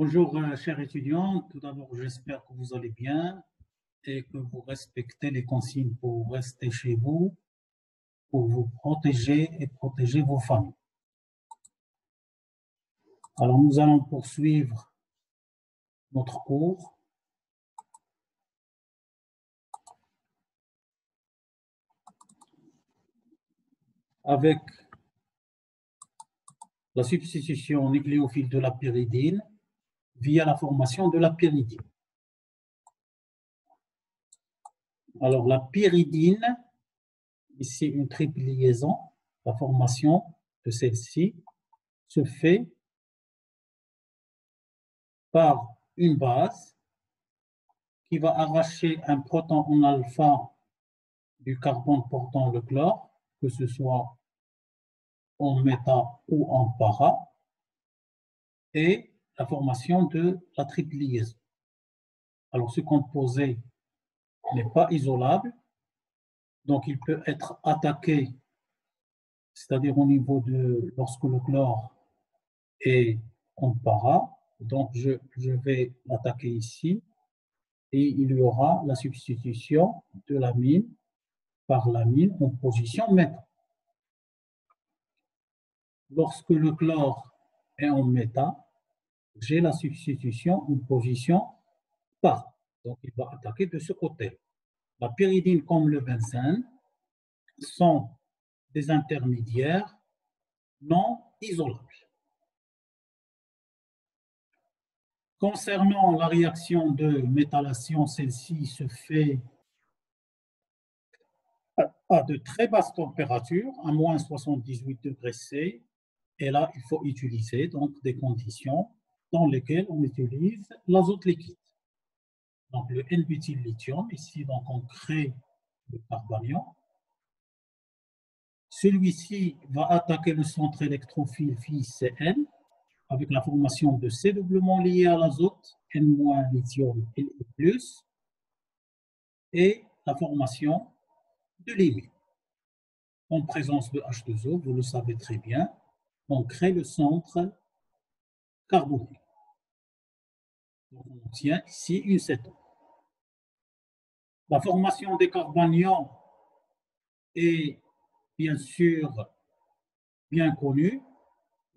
Bonjour, chers étudiants. Tout d'abord, j'espère que vous allez bien et que vous respectez les consignes pour rester chez vous, pour vous protéger et protéger vos familles. Alors, nous allons poursuivre notre cours. Avec la substitution nucléophile de la pyridine via la formation de la pyridine. Alors, la pyridine, ici une triple liaison, la formation de celle-ci se fait par une base qui va arracher un proton en alpha du carbone portant le chlore, que ce soit en méta ou en para, et la formation de la triple liaison. Alors, ce composé n'est pas isolable, donc il peut être attaqué, c'est-à-dire au niveau de lorsque le chlore est en para. Donc, je vais l'attaquer ici, et il y aura la substitution de l'amine par l'amine en position méta. Lorsque le chlore est en méta, j'ai la substitution en position para. Donc, il va attaquer de ce côté. La pyridine comme le benzène sont des intermédiaires non isolables. Concernant la réaction de méthylation, celle-ci se fait à de très basses températures, à moins 78 degrés C. Et là, il faut utiliser donc des conditions dans lesquelles on utilise l'azote liquide. Donc le N-butyl-lithium, ici, donc on crée le carbanion. Celui-ci va attaquer le centre électrophile phi Cn avec la formation de C doublement lié à l'azote, N- lithium Li+, et la formation de l'imine. En présence de H2O, vous le savez très bien, on crée le centre carboné. Donc on obtient ici une cétone. La formation des carbanions est bien sûr bien connue.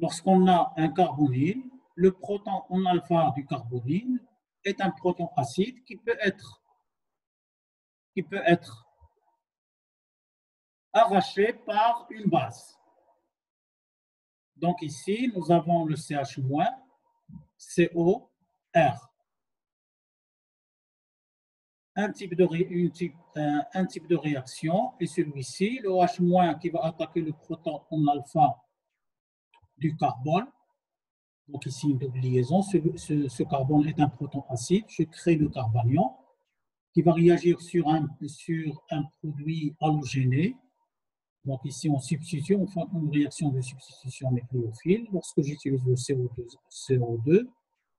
Lorsqu'on a un carbonyle, le proton en alpha du carbonyle est un proton acide qui peut être arraché par une base. Donc ici, nous avons le CH-, COR. Un type de réaction, et celui-ci, le H- qui va attaquer le proton en alpha du carbone. Donc ici, une double liaison. Ce carbone est un proton acide. Je crée le carbanion qui va réagir sur un produit halogéné. Donc ici, on substitue, on fait une réaction de substitution nucléophile. Lorsque j'utilise le CO2,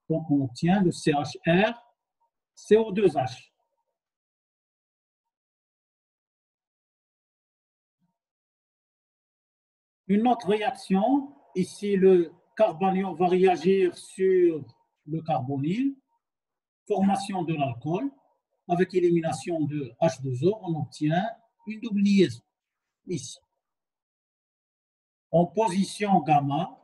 donc on obtient le CHR, CO2H. Une autre réaction, ici le carbanion va réagir sur le carbonyle, formation de l'alcool, avec élimination de H2O, on obtient une double liaison, ici. En position gamma,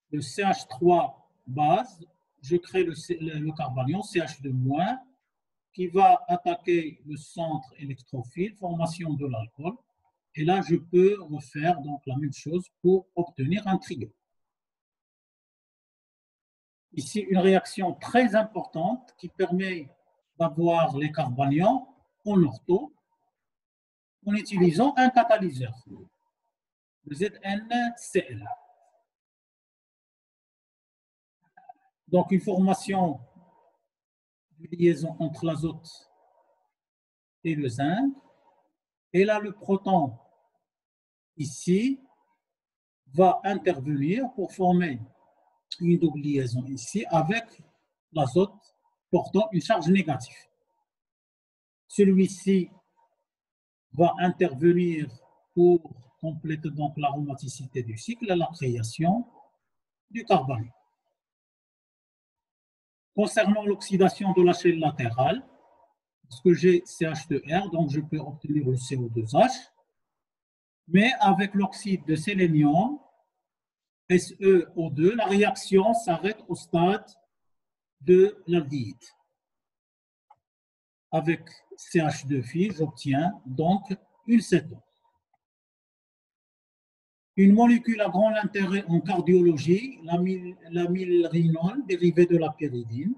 le CH3 base, je crée le carbanion CH2-, qui va attaquer le centre électrophile, formation de l'alcool. Et là, je peux refaire donc la même chose pour obtenir un trio. Ici, une réaction très importante qui permet d'avoir les carbanions en ortho en utilisant un catalyseur, le ZnCl. Donc, une formation de liaison entre l'azote et le zinc. Et là, le proton, ici, va intervenir pour former une double liaison ici avec l'azote portant une charge négative. Celui-ci va intervenir pour compléter donc l'aromaticité du cycle et la création du carbone. Concernant l'oxydation de la chaîne latérale, parce que j'ai CH2R, donc je peux obtenir le CO2H, mais avec l'oxyde de sélénium, SeO2, la réaction s'arrête au stade de l'aldéhyde. Avec CH2-, j'obtiens donc une cétone. Une molécule à grand intérêt en cardiologie, l'amylrinol, dérivée de la pyridine.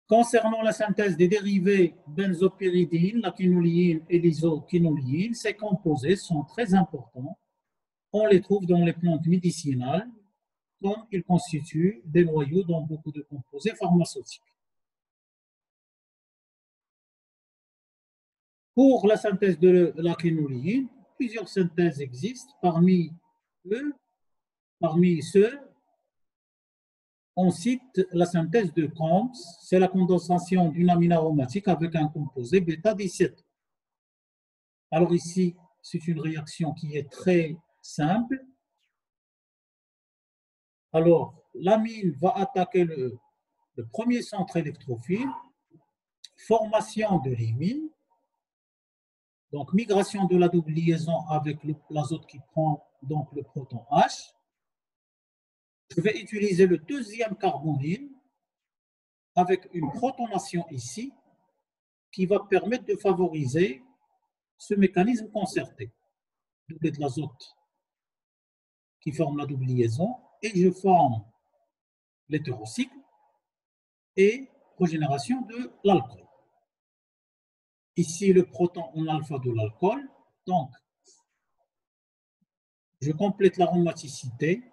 Concernant la synthèse des dérivés benzopyridine, la quinoléine et l'isoquinoléine, ces composés sont très importants. On les trouve dans les plantes médicinales, comme ils constituent des noyaux dans beaucoup de composés pharmaceutiques. Pour la synthèse de la quinoléine, plusieurs synthèses existent. Parmi ceux, on cite la synthèse de Combs, c'est la condensation d'une amine aromatique avec un composé bêta-17. Alors ici, c'est une réaction qui est très simple. Alors, l'amine va attaquer le premier centre électrophile, formation de l'imine, donc migration de la double liaison avec l'azote qui prend donc le proton H. Je vais utiliser le deuxième carbonyle avec une protonation ici qui va permettre de favoriser ce mécanisme concerté. Doublet de l'azote qui forme la double liaison et je forme l'hétérocycle et régénération de l'alcool. Ici, le proton en alpha de l'alcool. Donc, je complète l'aromaticité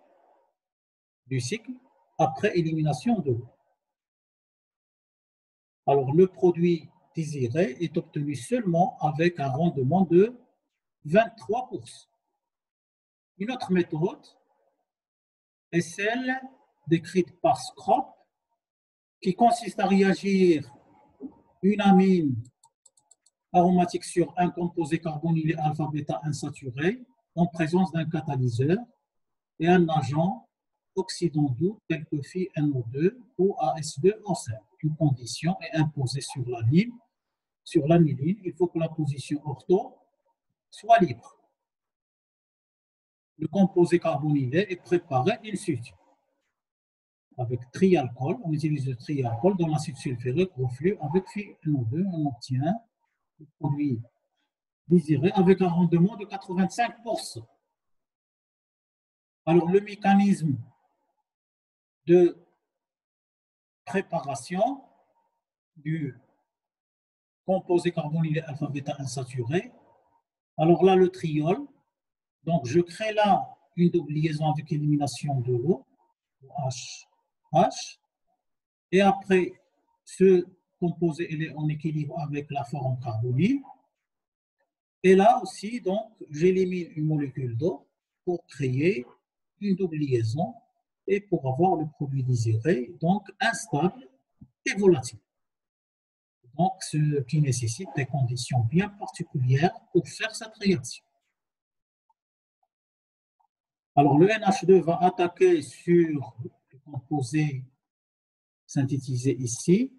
du cycle après élimination de l'eau. Alors, le produit désiré est obtenu seulement avec un rendement de 23%. Une autre méthode est celle décrite par Scrope, qui consiste à réagir une amine aromatique sur un composé carbonylé alpha-bêta insaturé en présence d'un catalyseur et un agent oxydant doux tel que FiNO2 ou AS2O5. Une condition est imposée sur l'aniline, il faut que la position ortho soit libre. Le composé carbonylé est préparé in situ. Avec trialcool, on utilise le trialcool dans l'acide sulfurique reflux avec FiNO2, on obtient le produit désiré avec un rendement de 85%. Alors, le mécanisme de préparation du composé carbonylé alpha-bêta insaturé. Alors là, le triol. Donc, je crée là une double liaison avec élimination de l'eau, H. Et après, ce composé il est en équilibre avec la forme carbonyle. Et là aussi, donc, j'élimine une molécule d'eau pour créer une double liaison et pour avoir le produit désiré, donc instable et volatile. Donc, ce qui nécessite des conditions bien particulières pour faire cette réaction. Alors, le NH2 va attaquer sur le composé synthétisé ici,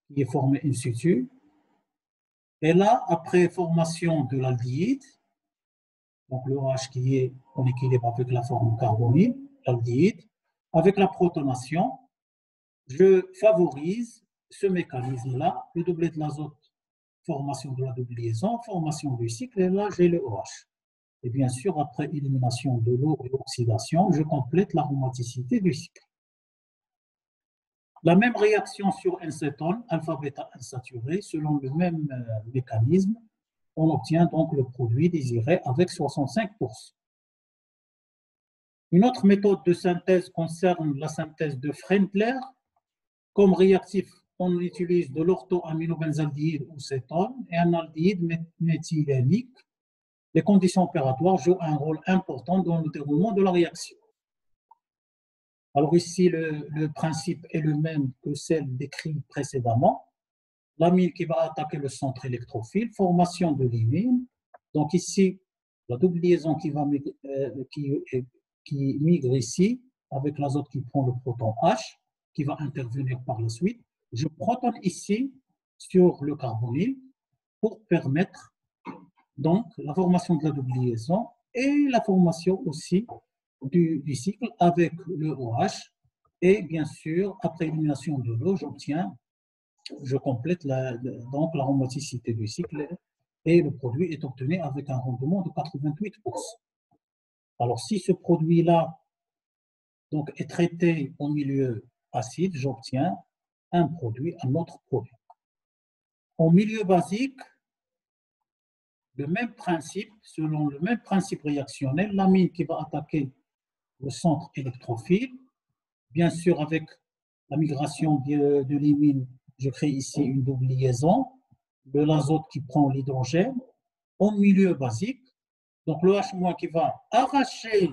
qui est formé in situ. Et là, après formation de l'aldéhyde, donc le OH qui est en équilibre avec la forme carbonyle, l'aldéhyde, avec la protonation, je favorise ce mécanisme-là, le doublet de l'azote, formation de la double liaison, formation du cycle, et là j'ai le OH. Et bien sûr, après élimination de l'eau et oxydation, je complète l'aromaticité du cycle. La même réaction sur un cétone, alpha-bêta insaturé, selon le même mécanisme, on obtient donc le produit désiré avec 65%. Une autre méthode de synthèse concerne la synthèse de Frendler. Comme réactif, on utilise de l'orthoaminobenzaldéhyde ou cétone et un aldéhyde méthylénique. Les conditions opératoires jouent un rôle important dans le déroulement de la réaction. Alors ici, le principe est le même que celle décrite précédemment. L'amine qui va attaquer le centre électrophile, formation de l'imine. Donc ici, la double liaison qui migre ici avec l'azote qui prend le proton H, qui va intervenir par la suite. Je protonne ici sur le carbonyle pour permettre donc la formation de la double liaison et la formation aussi du cycle avec le OH. Et bien sûr, après élimination de l'eau, je complète donc l'aromaticité du cycle et le produit est obtenu avec un rendement de 88%. Alors, si ce produit-là donc, est traité au milieu acide, j'obtiens un autre produit. En milieu basique, le même principe, selon le même principe réactionnel, l'amine qui va attaquer le centre électrophile, bien sûr avec la migration de l'imine, je crée ici une double liaison, de l'azote qui prend l'hydrogène, en milieu basique, donc le H- qui va arracher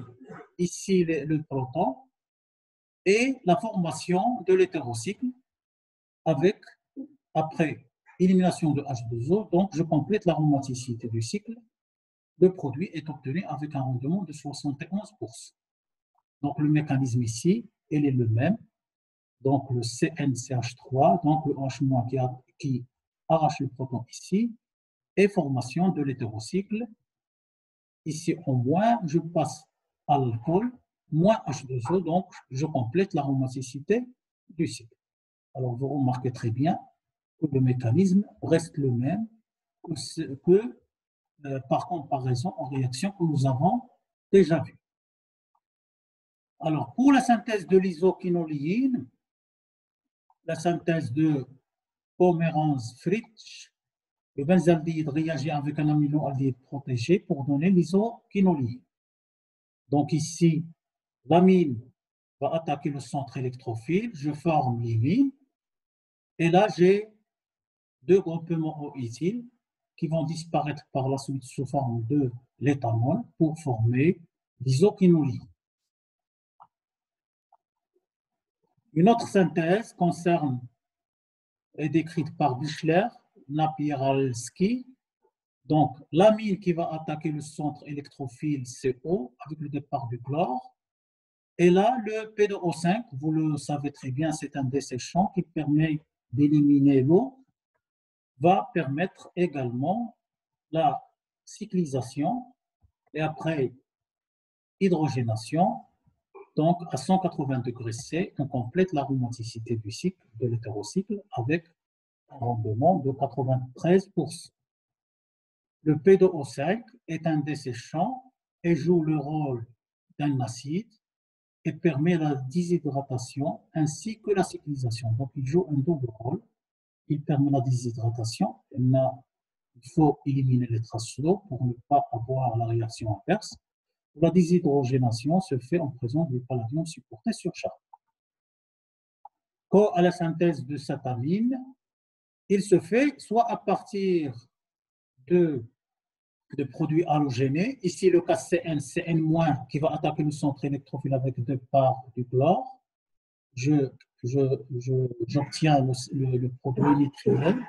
ici le proton, et la formation de l'hétérocycle avec, après élimination de H2O, donc je complète l'aromaticité du cycle. Le produit est obtenu avec un rendement de 71%. Donc le mécanisme ici, il est le même. Donc le CnCH3, donc le H- qui arrache le proton ici, et formation de l'hétérocycle. Ici en moins, je passe à l'alcool, moins H2O, donc je complète l'aromaticité du cycle. Alors vous remarquez très bien que le mécanisme reste le même que par comparaison aux réactions que nous avons déjà vues. Alors, pour la synthèse de l'isoquinoléine, la synthèse de Pomerance-Fritsch, le benzaldéhyde réagit avec un aminoaldéhyde protégé pour donner l'isoquinoléine. Donc ici, l'amine va attaquer le centre électrophile, je forme l'imine, et là j'ai deux groupements au éthyle qui vont disparaître par la suite sous forme de l'éthanol pour former l'isoquinoléine. Une autre synthèse est décrite par Bichler, Napieralski. Donc, l'amine qui va attaquer le centre électrophile CO avec le départ du chlore. Et là, le P2O5, vous le savez très bien, c'est un desséchant qui permet d'éliminer l'eau, va permettre également la cyclisation et après hydrogénation. Donc, à 180 degrés C, on complète l'aromaticité du cycle, de l'hétérocycle, avec un rendement de 93%. Le P2O5 est un desséchant et joue le rôle d'un acide et permet la déshydratation ainsi que la cyclisation. Donc, il joue un double rôle. Il permet la déshydratation. Il faut éliminer les traces d'eau pour ne pas avoir la réaction inverse. La déshydrogénation se fait en présence du palladium supporté sur charbon. Quant à la synthèse de cette amine, il se fait soit à partir de produits halogénés, ici le cas CN, CN- qui va attaquer le centre électrophile avec deux parts du chlore. J'obtiens le produit nitrilène.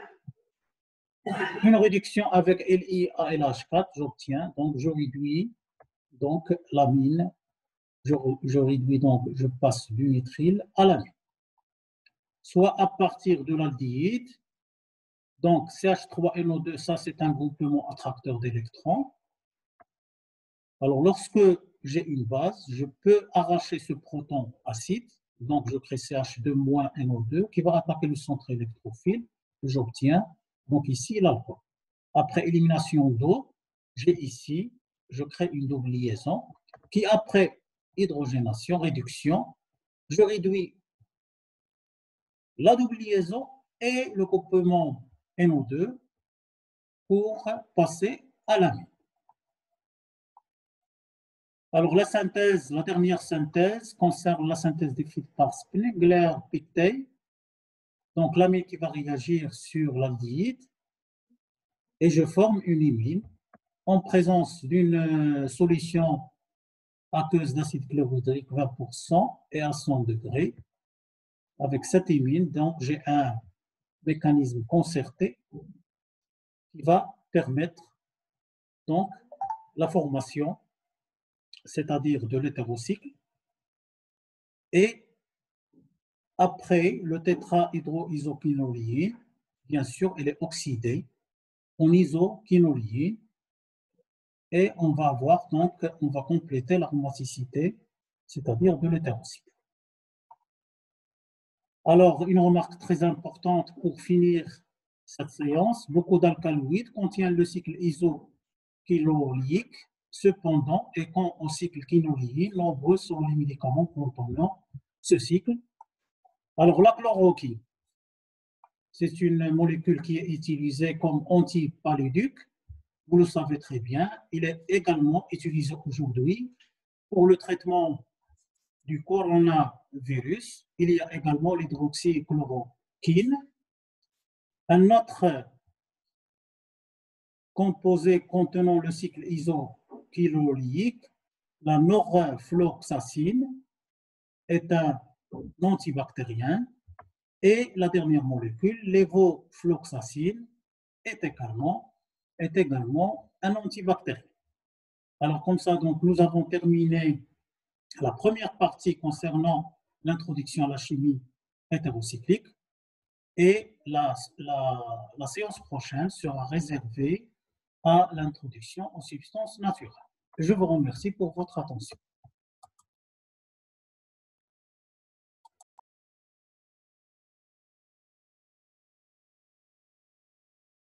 Une réduction avec LiALH4, j'obtiens, donc je réduis donc l'amine, je réduis donc, je passe du nitrile à l'amine. Soit à partir de l'aldéhyde, donc CH3NO2, ça c'est un groupement attracteur d'électrons. Alors lorsque j'ai une base, je peux arracher ce proton acide, donc je crée CH2-NO2 qui va attaquer le centre électrophile, que j'obtiens, donc ici l'alcool. Après élimination d'eau, j'ai ici, je crée une double liaison qui après hydrogénation, réduction, je réduis la double liaison et le groupement NO2 pour passer à l'amine. Alors la synthèse, la dernière synthèse concerne la synthèse décrite par Spengler-Pictet. Donc l'amine qui va réagir sur l'aldéhyde et je forme une imine en présence d'une solution aqueuse d'acide chlorhydrique 20% et à 100 degrés. Avec cette imine, donc j'ai un mécanisme concerté qui va permettre donc la formation, c'est-à-dire de l'hétérocycle, Et après, le tétrahydroisoquinoline, bien sûr, elle est oxydée en isoquinoline. Et on va avoir donc, on va compléter l'aromaticité, c'est-à-dire de l'hétérocycle. Alors, une remarque très importante pour finir cette séance, beaucoup d'alcaloïdes contiennent le cycle isoquinoléique. Cependant, et quand au cycle quinoléique, nombreux sont les médicaments contenant ce cycle. Alors, la chloroquine, c'est une molécule qui est utilisée comme antipaludique. Vous le savez très bien, il est également utilisé aujourd'hui pour le traitement du coronavirus. Il y a également l'hydroxychloroquine. Un autre composé contenant le cycle isoquinoléique, la norfloxacine, est un antibactérien. Et la dernière molécule, lévofloxacine, est également un antibactérien. Alors comme ça, donc, nous avons terminé la première partie concernant l'introduction à la chimie hétérocyclique et la séance prochaine sera réservée à l'introduction aux substances naturelles. Je vous remercie pour votre attention.